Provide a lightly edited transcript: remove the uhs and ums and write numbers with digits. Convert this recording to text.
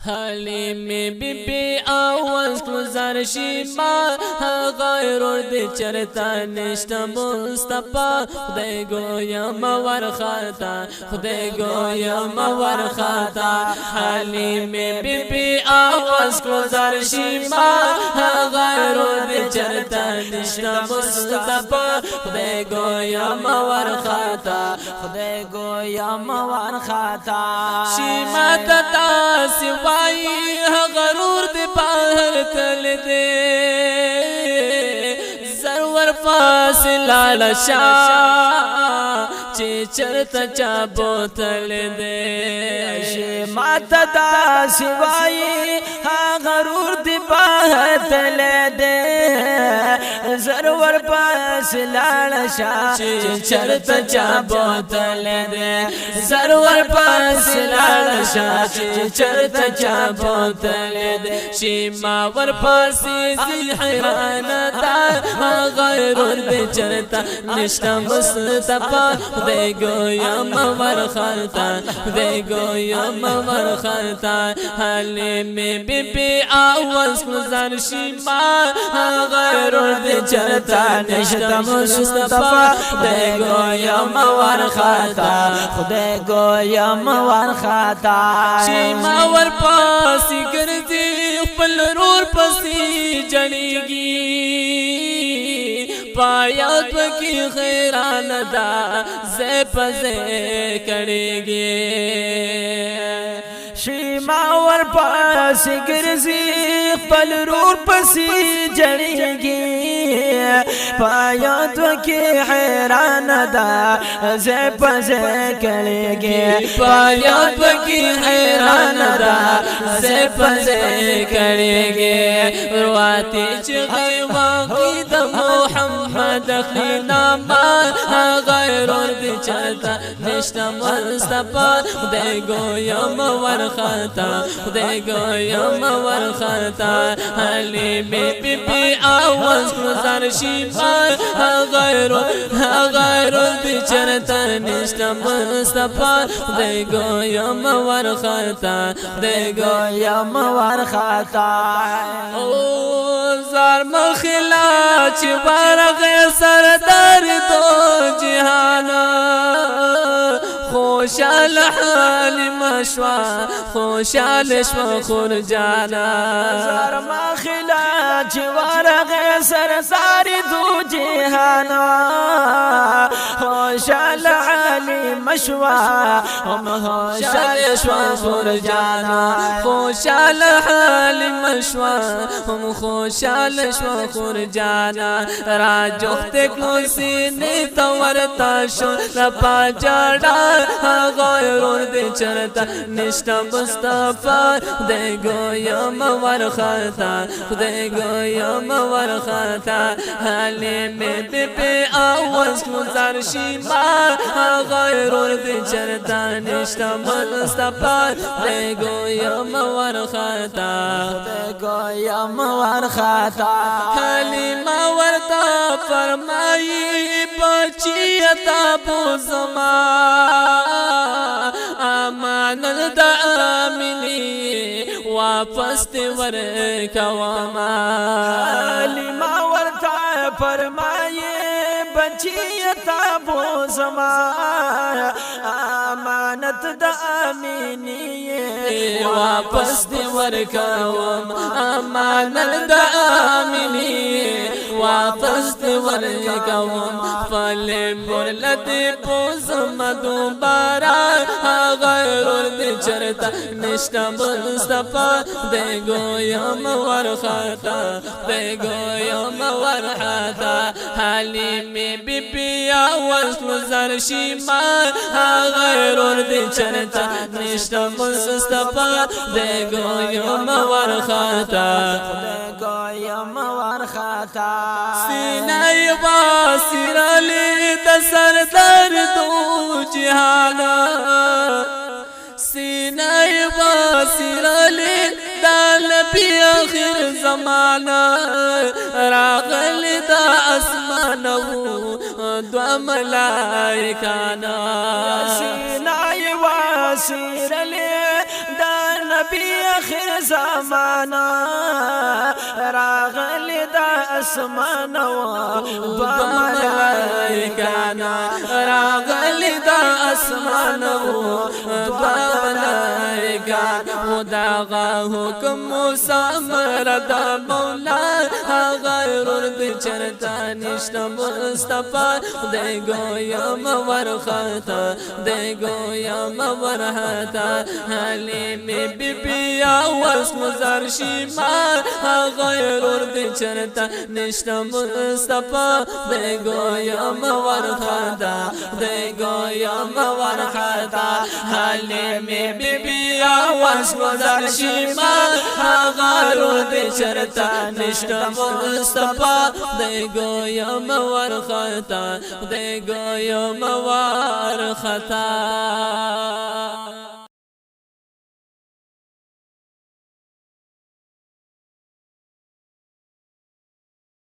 حلیمی بی بی آواز کلو زرشی ما غیرور دی چرتا نشتا مصطفی خدای گویم ورخاتا خدای گویم ورخاتا حلیمی بی بی آواز کلو زرشی ما غیرور دی چرتا نشتا مصطفی خدای گویم ورخاتا خدای گویم ورخاتا شیما تتا سوائی غرور دی باہر تل دے ضرور فاصلہ لشا چی چرتا چا بوتل دے شیما تتا سوائی غرور دی باہر تل دے ضرور فاصلہ لشا چی چرتا چا بوتل دے ضرور فاصلہ لشا چی چرتا چا بوتل دے شیما ور پاسی زی حیرانتا غیرور دی چرتا نشتا مصطفی خدای گویم ورخاتا خدای گویم ورخاتا حلیمی بی بی آواز گزار شیما غیرور دی چرتا نشتا مصطفی خدای گویم ورخاتا خدای گویم ورخاتا شیما ور پاسی گردی خپل رور پسی جنیگی پایات پکی خیران دا زی پزی کڑیگی شیما ور پاسی گرزی خپل رور پسی جنیگی پایات پکی حیران دا زی پزی کڑیگی پایات پکی حیران دا زی پزی کڑیگی رواتی چغی واقی دا محمد اخلینا ما غیرور دی چرتا نشتا مصطفی خدای گویم ورخاتا خدای گویم ورخاتا حلیمی بی بی آواز گزار شیما غیرور دی چرتا نشتا مصطفی خدای گویم ورخاتا خدای گویم ورخاتا زار مخلا چی برغ سردار دو جهانا خوشال حال مشوا خوشال شوا خور جانا زار مخلا چی برغ سردار دو جهانا خوشال حال مشوا خوشال شوا خور جانا خوشال حال مشوا خوشال شوا خور جانا راجوخت کلو سینی تورتا شو رپا جاڑا غیرور دی چرتا نشتا مصطفی خدای گویم ورخاتا خدای گویم ورخاتا حلیمی بی بی آواز گزار شیما غیرور دی چرتا نشتا مصطفی خدای گویم ورخاتا خدای گویم ورخاتا حلیما ورتا فرمائی بچی عطا بوزما امانت دا آمینی واپس تی ورکواما حلیما ورتا فرمائی بچی عطا بوزما امانت دا آمینی واپس تی ورکواما امانت دا آمینی واپس تی ورکواما فلی برلتی بوزما دوبارا غیرور دی چرتا نشتا مصطفی خدای گویم ورخاتا خدای گویم ورخاتا حلیمی بی بی آواز گزار شیما غیرور دی چرتا نشتا مصطفی خدای گویم ورخاتا خدای گویم ورخاتا سینای واسیر علی دا سردار دو جهانا سینای واسیر علی دا نبی آخر زمانا راغل دا اسمانو دو ملائکانا سینای واسیر لی دا نبی آخر زمانا راغلی دا اسمان و دو ملائکانا راغلی دا اسمان و دو ملائکانا داغا حکم مسامر دا مولا غیرور بچرتا نشتا مصطفیٰ دے گویم ورختا دے گویم ورحتا حلیم بی بی آواز مزار شیما غیرور بچرتا نشتا مصطفیٰ دے گویم ورختا دے گویم ورحتا حلیم بی بی آواز مزار شیما غیرور بچرتا نشتا مصطفیٰ دے گویم ورختا دے گویم ورختا